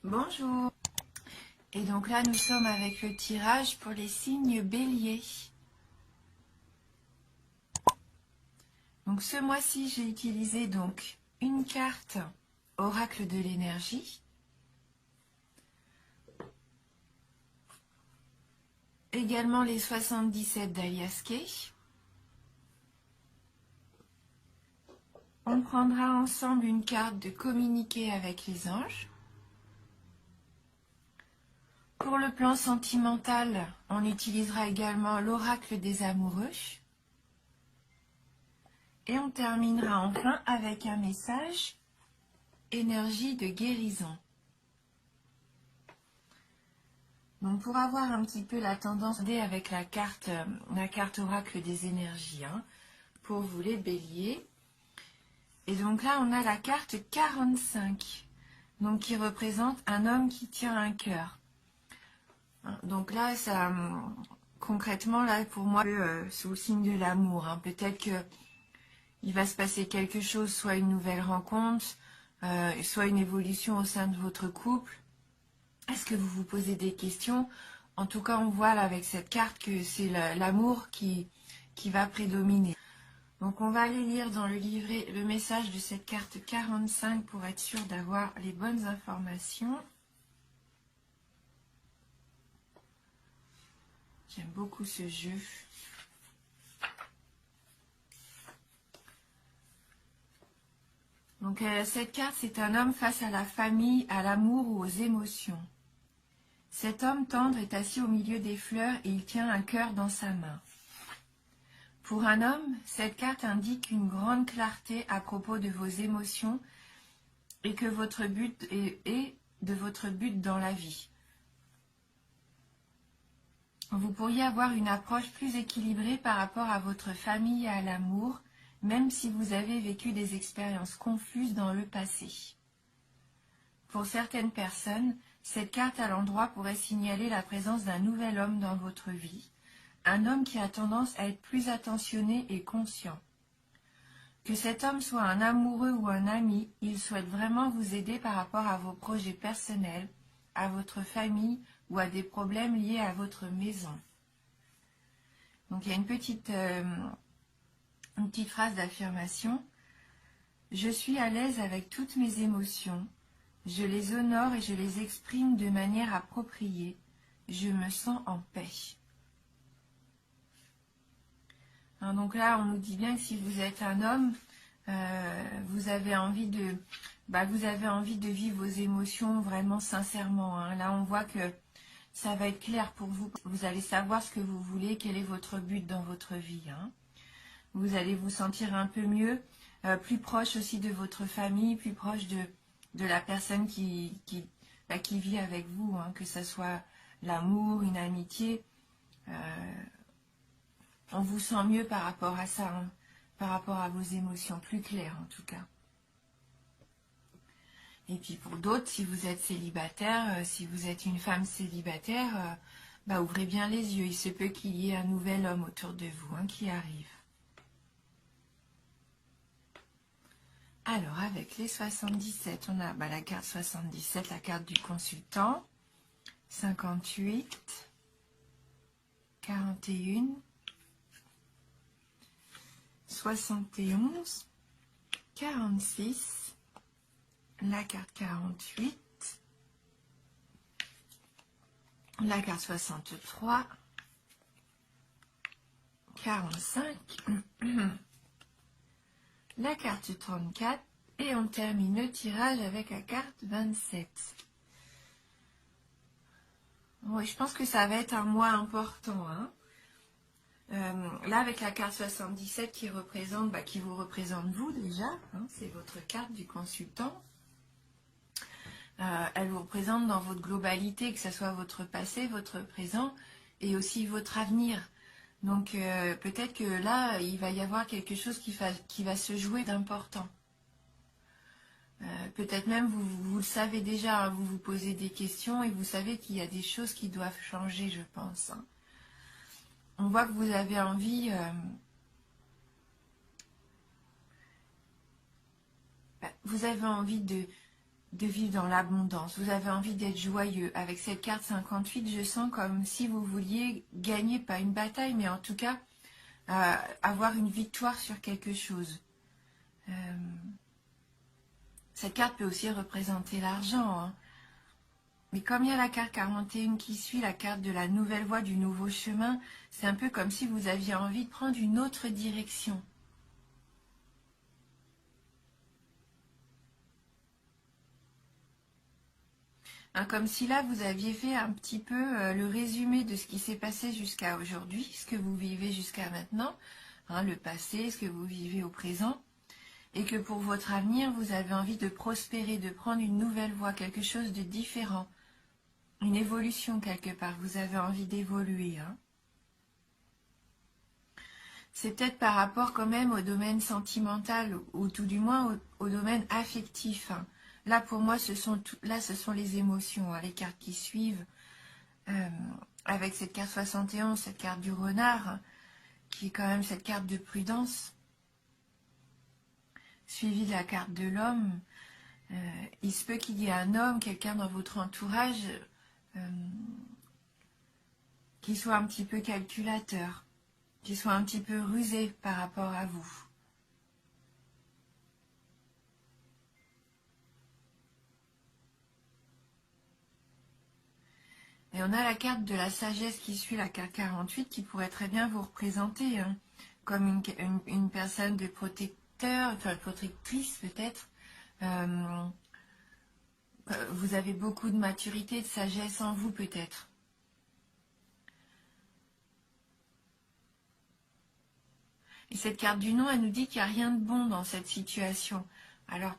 Bonjour. Et donc là, nous sommes avec le tirage pour les signes bélier. Donc ce mois-ci, j'ai utilisé donc une carte oracle de l'énergie. Également les 77 d'Alias Kay. On prendra ensemble une carte de communiquer avec les anges. Pour le plan sentimental, on utilisera également l'oracle des amoureux. Et on terminera enfin avec un message énergie de guérison. Donc pour avoir un petit peu la tendance avec la carte oracle des énergies, pour vous les béliers. Et donc là, on a la carte 45, donc qui représente un homme qui tient un cœur. Donc là, ça, concrètement, là, pour moi, sous le signe de l'amour. Peut-être qu'il va se passer quelque chose, soit une nouvelle rencontre, soit une évolution au sein de votre couple. Est-ce que vous vous posez des questions? En tout cas, on voit là avec cette carte que c'est l'amour qui va prédominer. Donc on va aller lire dans le livret le message de cette carte 45 pour être sûr d'avoir les bonnes informations. J'aime beaucoup ce jeu. Donc cette carte, c'est un homme face à la famille, à l'amour ou aux émotions. Cet homme tendre est assis au milieu des fleurs et il tient un cœur dans sa main. Pour un homme, cette carte indique une grande clarté à propos de vos émotions et que votre but est de votre but dans la vie. Vous pourriez avoir une approche plus équilibrée par rapport à votre famille et à l'amour, même si vous avez vécu des expériences confuses dans le passé. Pour certaines personnes, cette carte à l'endroit pourrait signaler la présence d'un nouvel homme dans votre vie, un homme qui a tendance à être plus attentionné et conscient. Que cet homme soit un amoureux ou un ami, il souhaite vraiment vous aider par rapport à vos projets personnels, à votre famille ou à des problèmes liés à votre maison. Donc il y a une petite phrase d'affirmation. Je suis à l'aise avec toutes mes émotions. Je les honore et je les exprime de manière appropriée. Je me sens en paix. Donc là, on nous dit bien que si vous êtes un homme, vous avez envie de vivre vos émotions vraiment sincèrement. Là, on voit que ça va être clair pour vous. Vous allez savoir ce que vous voulez, quel est votre but dans votre vie. Vous allez vous sentir un peu mieux, plus proche aussi de votre famille, plus proche de la personne qui vit avec vous, que ce soit l'amour, une amitié. On vous sent mieux par rapport à ça, par rapport à vos émotions, plus claires en tout cas. Et puis pour d'autres, si vous êtes célibataire, si vous êtes une femme célibataire, ouvrez bien les yeux. Il se peut qu'il y ait un nouvel homme autour de vous qui arrive. Alors avec les 77, on a la carte 77, la carte du consultant, 58, 41, 71, 46, la carte 48, la carte 63, 45, la carte 34 et on termine le tirage avec la carte 27. Oui, je pense que ça va être un mois important. Là, avec la carte 77 qui vous représente vous déjà, c'est votre carte du consultant. Elle vous représente dans votre globalité, que ce soit votre passé, votre présent et aussi votre avenir. Donc peut-être que là, il va y avoir quelque chose qui va se jouer d'important. Peut-être même vous le savez déjà, vous vous posez des questions et vous savez qu'il y a des choses qui doivent changer, je pense. On voit que vous avez envie de vivre dans l'abondance. Vous avez envie d'être joyeux. Avec cette carte 58, je sens comme si vous vouliez gagner, pas une bataille, mais en tout cas, avoir une victoire sur quelque chose. Cette carte peut aussi représenter l'argent, hein. Mais comme il y a la carte 41 qui suit, la carte de la nouvelle voie, du nouveau chemin, c'est un peu comme si vous aviez envie de prendre une autre direction. Hein, comme si là, vous aviez fait un petit peu le résumé de ce qui s'est passé jusqu'à aujourd'hui, ce que vous vivez jusqu'à maintenant, hein, le passé, ce que vous vivez au présent, et que pour votre avenir, vous avez envie de prospérer, de prendre une nouvelle voie, quelque chose de différent. Une évolution quelque part, vous avez envie d'évoluer. Hein. C'est peut-être par rapport quand même au domaine sentimental, ou tout du moins au domaine affectif. Hein. Là pour moi, ce sont les émotions, hein, les cartes qui suivent. Avec cette carte 71, cette carte du renard, hein, qui est quand même cette carte de prudence, suivie de la carte de l'homme. Il se peut qu'il y ait un homme, quelqu'un dans votre entourage, qui soit un petit peu calculateur, qui soit un petit peu rusé par rapport à vous. Et on a la carte de la sagesse qui suit la carte 48 qui pourrait très bien vous représenter, hein, comme une personne de protecteur, enfin protectrice peut-être. Vous avez beaucoup de maturité, de sagesse en vous peut-être. Et cette carte du non, elle nous dit qu'il n'y a rien de bon dans cette situation. Alors,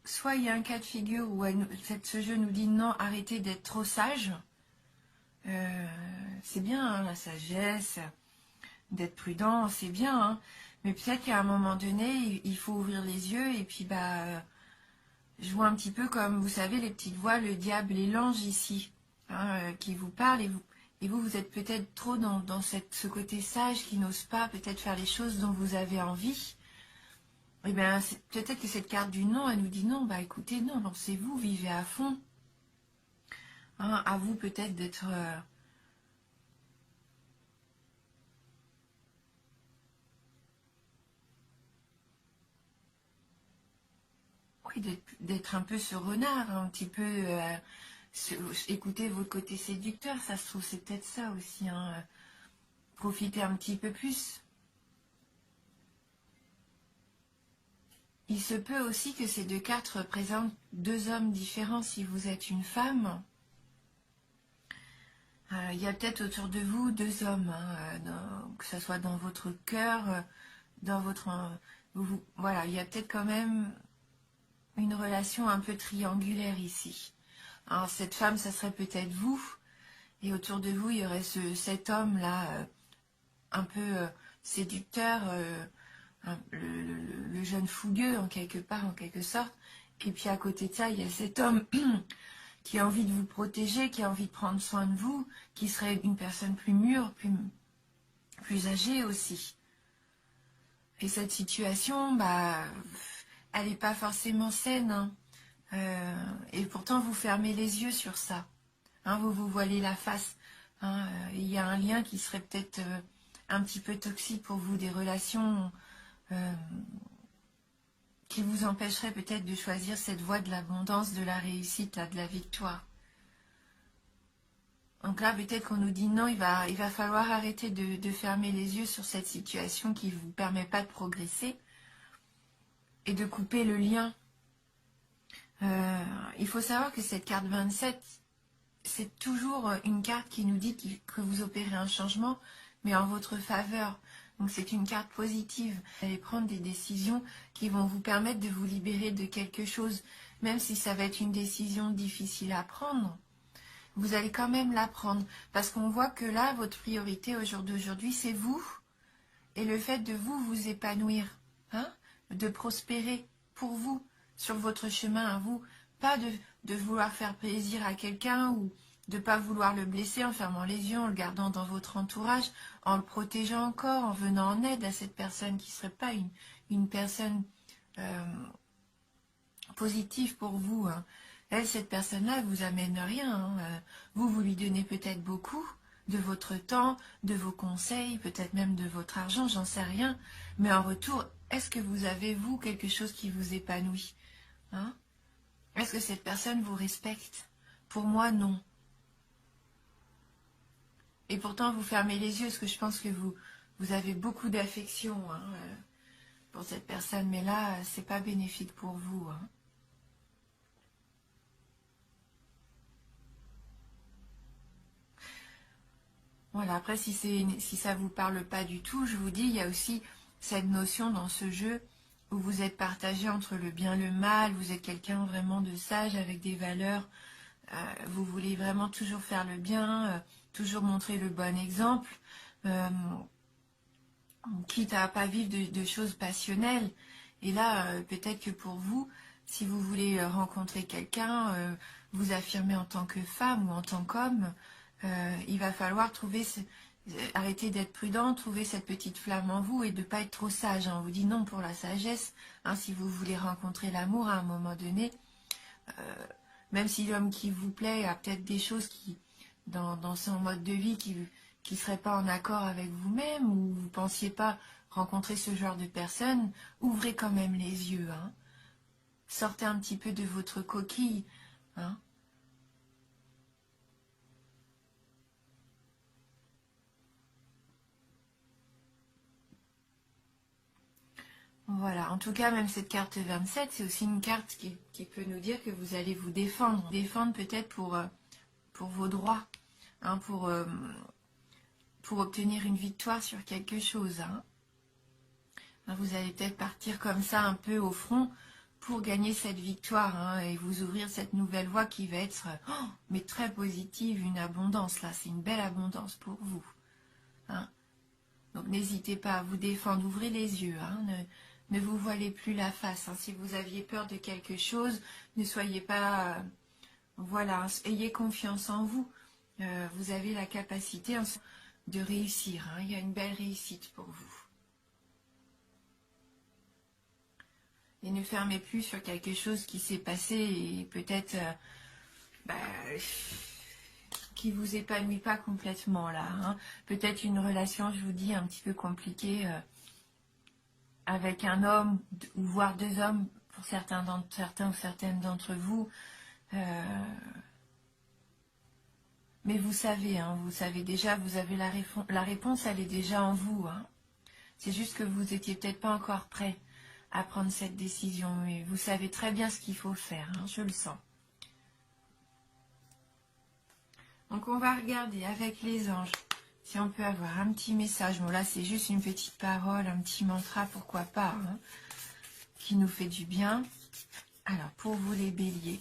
soit il y a un cas de figure où ce jeu nous dit non, arrêtez d'être trop sage. C'est bien, hein, la sagesse, d'être prudent, c'est bien. Hein, mais peut-être qu'à un moment donné, il faut ouvrir les yeux et puis je vois un petit peu comme, vous savez, les petites voix, le diable et l'ange ici, hein, qui vous parlent et vous êtes peut-être trop dans ce côté sage qui n'ose pas peut-être faire les choses dont vous avez envie. Eh bien, peut-être que cette carte du non, elle nous dit non, bah écoutez, non, lancez-vous, vivez à fond. Hein, à vous peut-être d'être... oui, d'être un peu ce renard, un petit peu... écoutez votre côté séducteur, ça se trouve, c'est peut-être ça aussi. Hein, profitez un petit peu plus. Il se peut aussi que ces deux cartes représentent deux hommes différents si vous êtes une femme. Il y a peut-être autour de vous deux hommes, hein, que ce soit dans votre cœur, dans votre... voilà, il y a peut-être quand même une relation un peu triangulaire ici. Alors, cette femme, ça serait peut-être vous, et autour de vous, il y aurait cet homme-là, un peu séducteur, le jeune fougueux en quelque part, en quelque sorte. Et puis à côté de ça, il y a cet homme qui a envie de vous protéger, qui a envie de prendre soin de vous, qui serait une personne plus mûre, plus âgée aussi. Et cette situation, elle n'est pas forcément saine. Hein. Et pourtant, vous fermez les yeux sur ça. Hein, vous vous voilez la face. Hein, il y a un lien qui serait peut-être un petit peu toxique pour vous, des relations qui vous empêcheraient peut-être de choisir cette voie de l'abondance, de la réussite, de la victoire. Donc là, peut-être qu'on nous dit non, il va falloir arrêter de fermer les yeux sur cette situation qui ne vous permet pas de progresser et de couper le lien. Il faut savoir que cette carte 27, c'est toujours une carte qui nous dit que vous opérez un changement, mais en votre faveur. Donc c'est une carte positive. Vous allez prendre des décisions qui vont vous permettre de vous libérer de quelque chose, même si ça va être une décision difficile à prendre. Vous allez quand même la prendre, parce qu'on voit que là, votre priorité au jour d'aujourd'hui, c'est vous, et le fait de vous épanouir, hein, de prospérer pour vous, sur votre chemin à vous, pas de vouloir faire plaisir à quelqu'un, ou de ne pas vouloir le blesser en fermant les yeux, en le gardant dans votre entourage, en le protégeant encore, en venant en aide à cette personne qui ne serait pas une personne positive pour vous, hein. Elle, cette personne-là, vous amène rien, hein. Vous lui donnez peut-être beaucoup de votre temps, de vos conseils, peut-être même de votre argent, j'en sais rien. Mais en retour, est-ce que vous avez, vous, quelque chose qui vous épanouit, hein? Est-ce que cette personne vous respecte? Pour moi, non. Et pourtant, vous fermez les yeux, parce que je pense que vous avez beaucoup d'affection, hein, pour cette personne. Mais là, c'est pas bénéfique pour vous, hein. Voilà, après, si ça vous parle pas du tout, je vous dis, il y a aussi cette notion dans ce jeu où vous êtes partagé entre le bien et le mal, vous êtes quelqu'un vraiment de sage avec des valeurs, vous voulez vraiment toujours faire le bien, toujours montrer le bon exemple, euh, quitte à pas vivre de choses passionnelles. Et là, peut-être que pour vous, si vous voulez rencontrer quelqu'un, vous affirmer en tant que femme ou en tant qu'homme, il va falloir arrêter d'être prudent, trouver cette petite flamme en vous et de ne pas être trop sage, hein. On vous dit non pour la sagesse, hein, si vous voulez rencontrer l'amour à un moment donné, même si l'homme qui vous plaît a peut-être des choses dans son mode de vie qui ne seraient pas en accord avec vous-même, ou vous ne pensiez pas rencontrer ce genre de personne, ouvrez quand même les yeux, hein. Sortez un petit peu de votre coquille, hein. Voilà, en tout cas, même cette carte 27, c'est aussi une carte qui peut nous dire que vous allez vous défendre. Défendre peut-être pour vos droits, hein, pour obtenir une victoire sur quelque chose, hein. Vous allez peut-être partir comme ça un peu au front pour gagner cette victoire, hein, et vous ouvrir cette nouvelle voie qui va être mais très positive, une abondance. Là, c'est une belle abondance pour vous, hein. Donc n'hésitez pas à vous défendre, ouvrez les yeux, hein, ne vous voilez plus la face, hein. Si vous aviez peur de quelque chose, ne soyez pas... voilà, ayez confiance en vous. Vous avez la capacité de réussir, hein. Il y a une belle réussite pour vous. Et ne fermez plus sur quelque chose qui s'est passé et peut-être qui vous épanouit pas complètement là, hein. Peut-être une relation, je vous dis, un petit peu compliquée avec un homme, ou voire deux hommes pour certains ou certaines d'entre vous. Mais vous savez, hein, vous savez déjà, vous avez la réponse, elle est déjà en vous, hein. C'est juste que vous n'étiez peut-être pas encore prêt à prendre cette décision, mais vous savez très bien ce qu'il faut faire, hein, je le sens. Donc on va regarder avec les anges si on peut avoir un petit message. Bon là c'est juste une petite parole, un petit mantra, pourquoi pas, hein, qui nous fait du bien. Alors pour vous les béliers.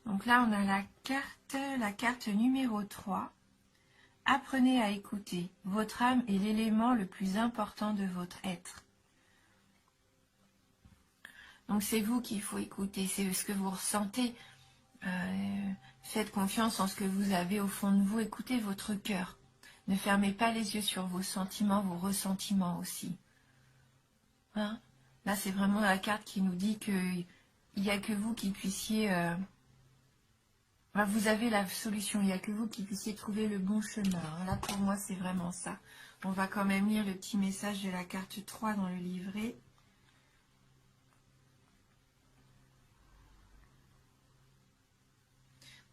Donc là on a la carte numéro 3. Apprenez à écouter. Votre âme est l'élément le plus important de votre être. Donc c'est vous qu'il faut écouter, c'est ce que vous ressentez. Faites confiance en ce que vous avez au fond de vous. Écoutez votre cœur. Ne fermez pas les yeux sur vos sentiments, vos ressentiments aussi, hein. Là, c'est vraiment la carte qui nous dit qu'il n'y a que vous qui puissiez... vous avez la solution, il n'y a que vous qui puissiez trouver le bon chemin, hein. Là, pour moi, c'est vraiment ça. On va quand même lire le petit message de la carte 3 dans le livret.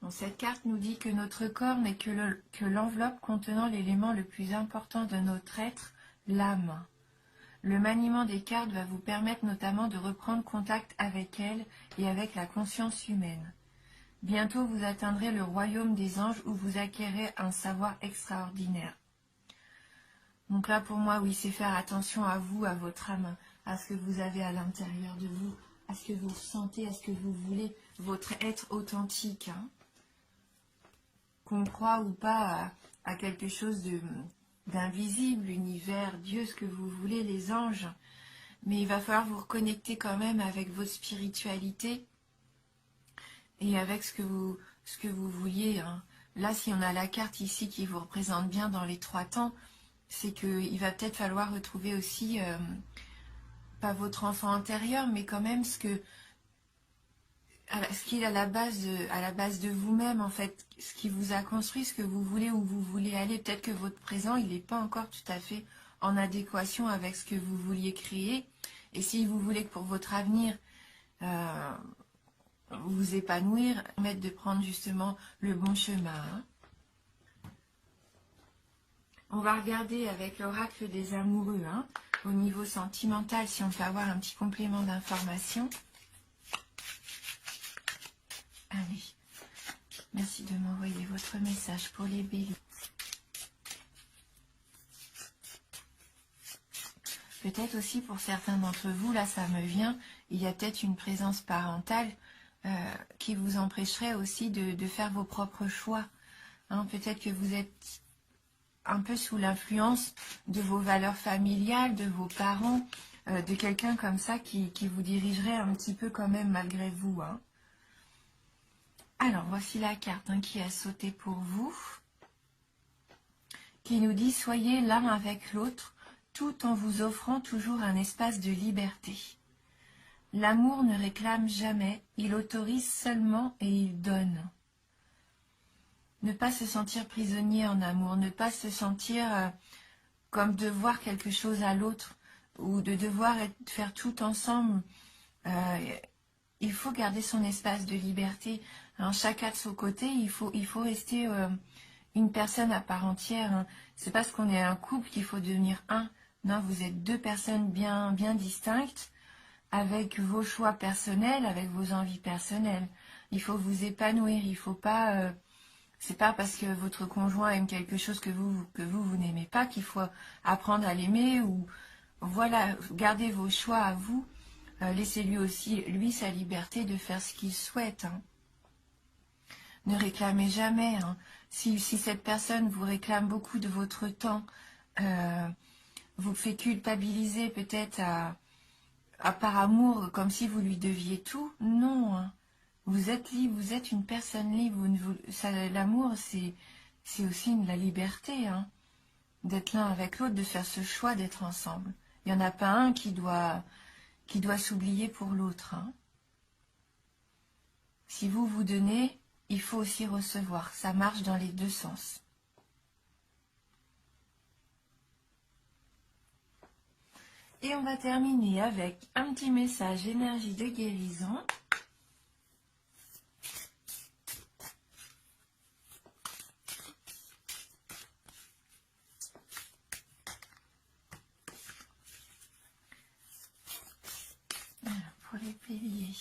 Donc, cette carte nous dit que notre corps n'est que l'enveloppe contenant l'élément le plus important de notre être, l'âme. Le maniement des cartes va vous permettre notamment de reprendre contact avec elles et avec la conscience humaine. Bientôt vous atteindrez le royaume des anges où vous acquérez un savoir extraordinaire. Donc là pour moi, oui, c'est faire attention à vous, à votre âme, à ce que vous avez à l'intérieur de vous, à ce que vous ressentez, à ce que vous voulez, votre être authentique, hein. Qu'on croit ou pas à quelque chose d'invisible, l'univers, Dieu, ce que vous voulez, les anges. Mais il va falloir vous reconnecter quand même avec votre spiritualité et avec ce que vous vouliez, hein. Là, si on a la carte ici qui vous représente bien dans les 3 temps, c'est qu'il va peut-être falloir retrouver aussi pas votre enfant intérieur, mais quand même ce qui est à la base de vous-même, en fait, ce qui vous a construit, ce que vous voulez, où vous voulez aller. Peut-être que votre présent, il n'est pas encore tout à fait en adéquation avec ce que vous vouliez créer. Et si vous voulez que pour votre avenir, vous épanouir, permettre de prendre justement le bon chemin. Hein. On va regarder avec l'oracle des amoureux, hein, au niveau sentimental, si on peut avoir un petit complément d'information. Allez, merci de m'envoyer votre message pour les béliers. Peut-être aussi pour certains d'entre vous, là ça me vient, il y a peut-être une présence parentale qui vous empêcherait aussi de faire vos propres choix. Hein, peut-être que vous êtes un peu sous l'influence de vos valeurs familiales, de vos parents, de quelqu'un comme ça qui vous dirigerait un petit peu quand même malgré vous. Hein. Alors, voici la carte hein, qui a sauté pour vous, qui nous dit « Soyez l'un avec l'autre, tout en vous offrant toujours un espace de liberté. L'amour ne réclame jamais, il autorise seulement et il donne. » Ne pas se sentir prisonnier en amour, ne pas se sentir comme devoir quelque chose à l'autre ou de devoir faire tout ensemble. Il faut garder son espace de liberté. Hein, chacun de son côté, il faut rester une personne à part entière. Hein. C'est parce qu'on est un couple qu'il faut devenir un. Non, vous êtes deux personnes bien distinctes, avec vos choix personnels, avec vos envies personnelles. Il faut vous épanouir, il faut pas... c'est pas parce que votre conjoint aime quelque chose que vous n'aimez pas qu'il faut apprendre à l'aimer ou voilà, gardez vos choix à vous, laissez-lui aussi, lui, sa liberté de faire ce qu'il souhaite. Hein. Ne réclamez jamais. Hein. Si cette personne vous réclame beaucoup de votre temps, vous fait culpabiliser peut-être par amour, comme si vous lui deviez tout, non. Hein. Vous êtes libre, vous êtes une personne libre. L'amour, c'est aussi la liberté, hein, d'être l'un avec l'autre, de faire ce choix d'être ensemble. Il n'y en a pas un qui doit s'oublier pour l'autre. Hein. Si vous vous donnez, il faut aussi recevoir. Ça marche dans les deux sens. Et on va terminer avec un petit message énergie de guérison. Pour les béliers.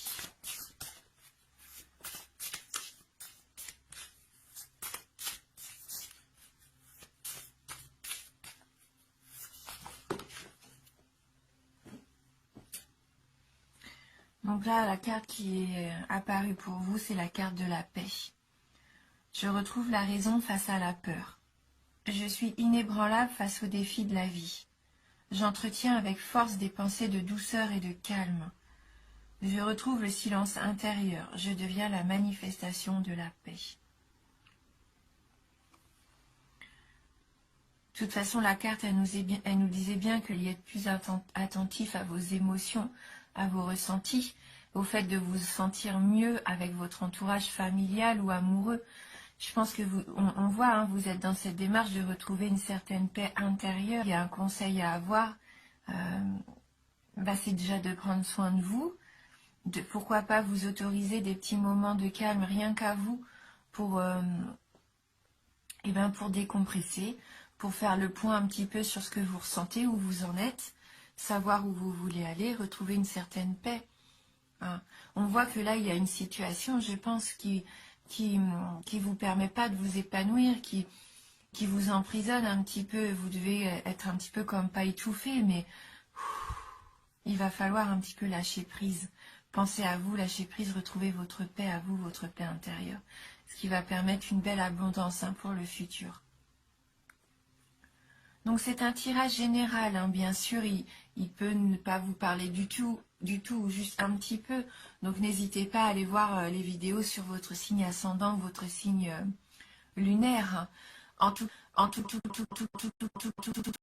Donc là, la carte qui est apparue pour vous, c'est la carte de la paix. Je retrouve la raison face à la peur. Je suis inébranlable face aux défis de la vie. J'entretiens avec force des pensées de douceur et de calme. Je retrouve le silence intérieur. Je deviens la manifestation de la paix. De toute façon, la carte, elle nous disait bien qu'il y ait plus attentif à vos émotions, à vos ressentis, au fait de vous sentir mieux avec votre entourage familial ou amoureux. Je pense que on voit, hein, vous êtes dans cette démarche de retrouver une certaine paix intérieure. Il y a un conseil à avoir, c'est déjà de prendre soin de vous. Pourquoi pas vous autoriser des petits moments de calme rien qu'à vous pour décompresser, pour faire le point un petit peu sur ce que vous ressentez, où vous en êtes, savoir où vous voulez aller, retrouver une certaine paix. Hein. On voit que là, il y a une situation, je pense, qui vous permet pas de vous épanouir, qui vous emprisonne un petit peu. Vous devez être un petit peu comme pas étouffé, mais il va falloir un petit peu lâcher prise. Pensez à vous, lâcher prise, retrouver votre paix à vous, votre paix intérieure. Ce qui va permettre une belle abondance pour le futur. Donc c'est un tirage général, hein. Bien sûr, il peut ne pas vous parler du tout, ou juste un petit peu. Donc n'hésitez pas à aller voir les vidéos sur votre signe ascendant, votre signe lunaire. En tout